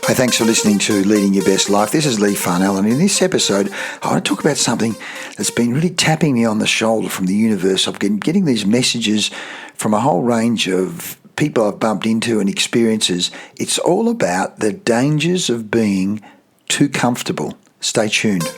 Hi, thanks for listening to Leading Your Best Life. This is Leigh Farnell, and in this episode, I want to talk about something that's been really tapping me on the shoulder from the universe. I've been getting these messages from a whole range of people I've bumped into and experiences. It's all about the dangers of being too comfortable. Stay tuned.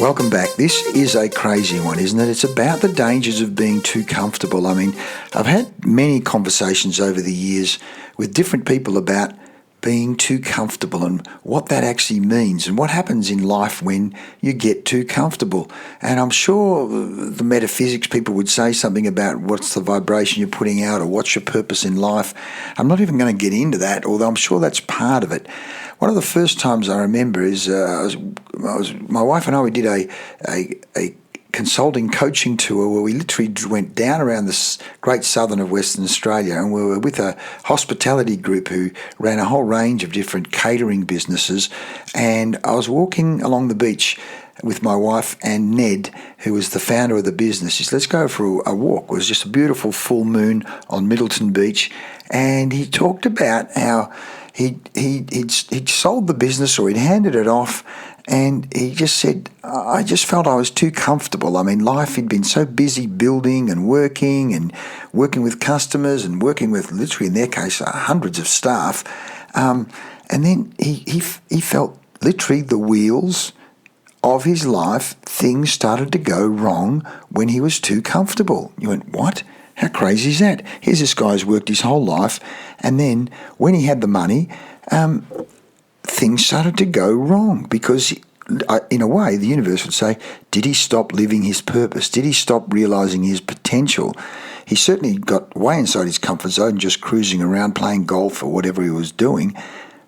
Welcome back. This is a crazy one, isn't it? It's about the dangers of being too comfortable. I mean, I've had many conversations over the years with different people about being too comfortable and what that actually means and what happens in life when you get too comfortable. And I'm sure the metaphysics people would say something about what's the vibration you're putting out or what's your purpose in life. I'm not even going to get into that, although I'm sure that's part of it. One of the first times I remember is my wife and I, we did a consulting coaching tour where we literally went down around the great southern of Western Australia, and we were with a hospitality group who ran a whole range of different catering businesses. And I was walking along the beach with my wife and Ned, who was the founder of the business. He said, let's go for a walk. It was just a beautiful full moon on Middleton Beach. And he talked about how he'd sold the business, or he'd handed it off, and he just said, I just felt I was too comfortable. I mean, life had been so busy building and working with customers and working with, literally in their case, hundreds of staff. And then he felt literally the wheels of his life, things started to go wrong when he was too comfortable. You went, what? How crazy is that? Here's this guy who's worked his whole life, and then when he had the money, things started to go wrong because, in a way, the universe would say, did he stop living his purpose? Did he stop realizing his potential? He certainly got way inside his comfort zone, just cruising around, playing golf or whatever he was doing,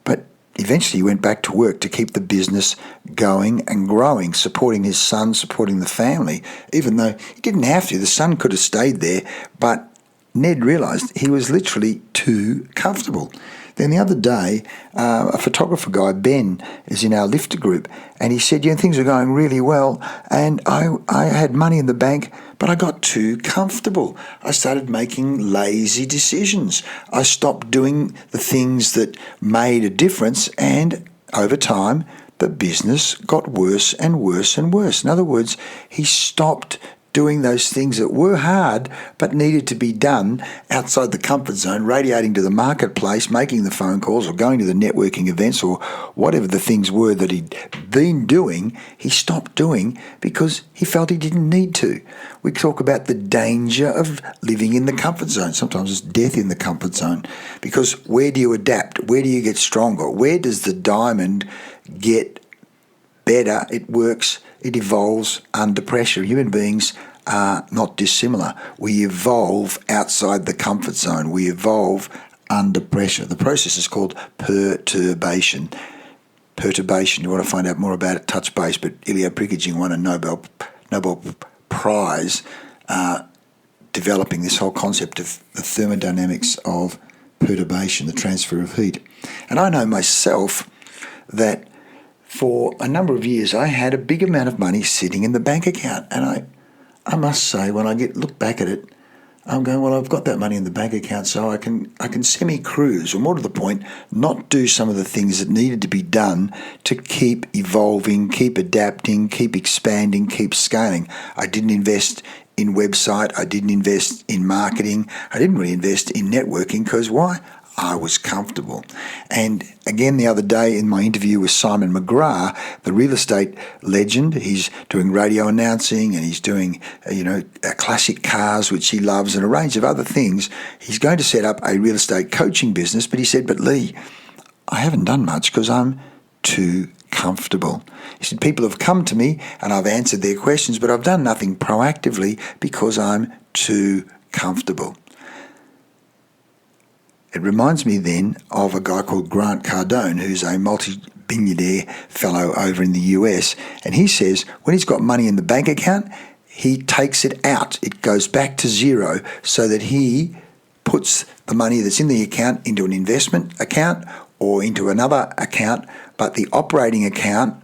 but eventually he went back to work to keep the business going and growing, supporting his son, supporting the family, even though he didn't have to. The son could have stayed there, but Ned realised he was literally too comfortable. Then the other day, a photographer guy, Ben, is in our lifter group, and he said, things are going really well, and I had money in the bank, but I got too comfortable. I started making lazy decisions. I stopped doing the things that made a difference, and over time, the business got worse and worse and worse. In other words, he stopped doing those things that were hard but needed to be done outside the comfort zone, radiating to the marketplace, making the phone calls or going to the networking events or whatever the things were that he'd been doing, he stopped doing because he felt he didn't need to. We talk about the danger of living in the comfort zone. Sometimes it's death in the comfort zone, because where do you adapt? Where do you get stronger? Where does the diamond get better? It works. It evolves under pressure. Human beings are not dissimilar. We evolve outside the comfort zone. We evolve under pressure. The process is called perturbation. Perturbation, you want to find out more about it, touch base, but Ilya Prigogine won a Nobel Prize developing this whole concept of the thermodynamics of perturbation, the transfer of heat. And I know myself that for a number of years, I had a big amount of money sitting in the bank account. And I must say, when I look back at it, I'm going, well, I've got that money in the bank account, so I can semi-cruise, or more to the point, not do some of the things that needed to be done to keep evolving, keep adapting, keep expanding, keep scaling. I didn't invest in website. I didn't invest in marketing. I didn't really invest in networking, because why? I was comfortable. And again, the other day in my interview with Simon McGrath, the real estate legend, he's doing radio announcing and he's doing, classic cars, which he loves, and a range of other things. He's going to set up a real estate coaching business, but he said, but Leigh, I haven't done much because I'm too comfortable. He said, people have come to me and I've answered their questions, but I've done nothing proactively because I'm too comfortable. It reminds me then of a guy called Grant Cardone, who's a multi-billionaire fellow over in the US. And he says when he's got money in the bank account, he takes it out. It goes back to zero, so that he puts the money that's in the account into an investment account or into another account, but the operating account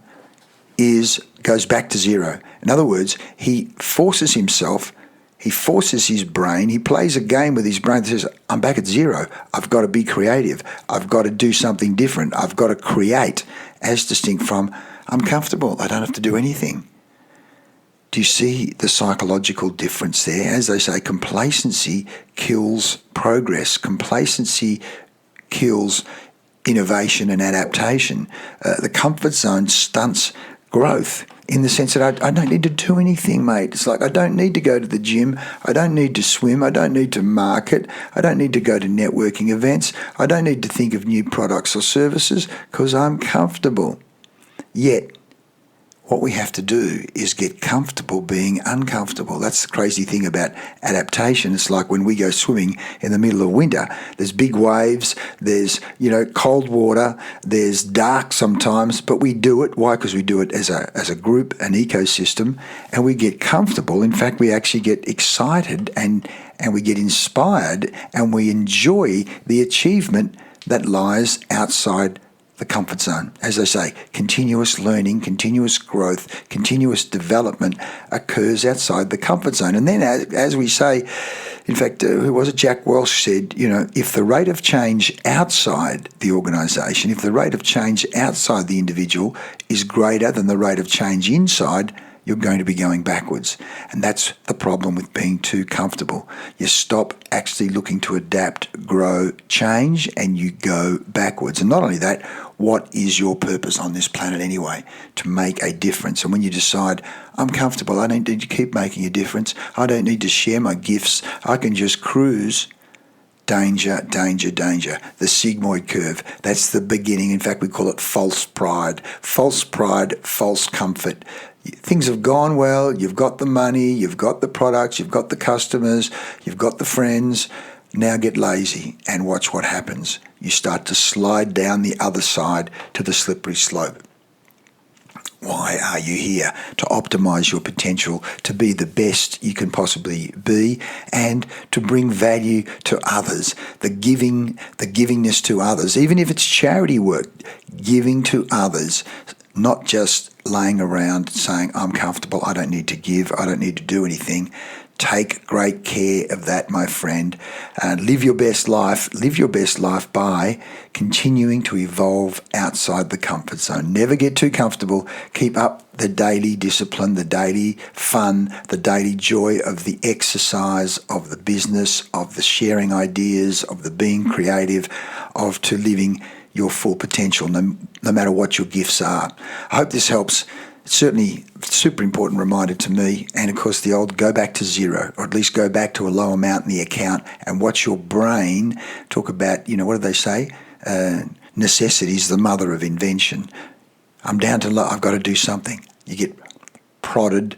goes back to zero. In other words, he forces himself He forces his brain, he plays a game with his brain that says, I'm back at zero. I've got to be creative. I've got to do something different. I've got to create, as distinct from, I'm comfortable. I don't have to do anything. Do you see the psychological difference there? As they say, complacency kills progress. Complacency kills innovation and adaptation. The comfort zone stunts growth in the sense that I don't need to do anything, mate. It's like I don't need to go to the gym. I don't need to swim. I don't need to market. I don't need to go to networking events. I don't need to think of new products or services because I'm comfortable. Yet, what we have to do is get comfortable being uncomfortable. That's the crazy thing about adaptation. It's like when we go swimming in the middle of winter. There's big waves, there's, cold water, there's dark sometimes, but we do it. Why? Because we do it as a group, an ecosystem, and we get comfortable. In fact, we actually get excited and we get inspired and we enjoy the achievement that lies outside the comfort zone. As I say, continuous learning, continuous growth, continuous development occurs outside the comfort zone. And then, as we say, in fact, who was it? Jack Welch said, if the rate of change outside the organisation, if the rate of change outside the individual is greater than the rate of change inside, you're going to be going backwards. And that's the problem with being too comfortable. You stop actually looking to adapt, grow, change, and you go backwards. And not only that, what is your purpose on this planet anyway? To make a difference. And when you decide, I'm comfortable, I don't need to keep making a difference, I don't need to share my gifts, I can just cruise. Danger, danger, danger. The sigmoid curve. That's the beginning. In fact, we call it false pride. False pride, false comfort. Things have gone well. You've got the money. You've got the products. You've got the customers. You've got the friends. Now get lazy and watch what happens. You start to slide down the other side to the slippery slope. Why are you here? To optimize your potential, to be the best you can possibly be, and to bring value to others. The givingness to others, even if it's charity work, giving to others, not just laying around saying, I'm comfortable, I don't need to give, I don't need to do anything. Take great care of that, my friend. Live your best life. Live your best life by continuing to evolve outside the comfort zone. Never get too comfortable. Keep up the daily discipline, the daily fun, the daily joy of the exercise, of the business, of the sharing ideas, of the being creative, of to living your full potential, no matter what your gifts are. I hope this helps. It's certainly a super important reminder to me, and of course the old go back to zero, or at least go back to a low amount in the account and watch your brain talk about, what do they say? Necessity is the mother of invention. I'm down to low, I've got to do something. You get prodded,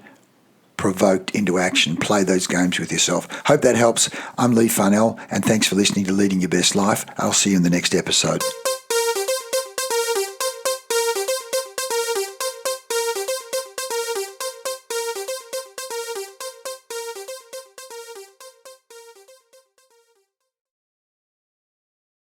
provoked into action. Play those games with yourself. Hope that helps. I'm Leigh Farnell, and thanks for listening to Leading Your Best Life. I'll see you in the next episode.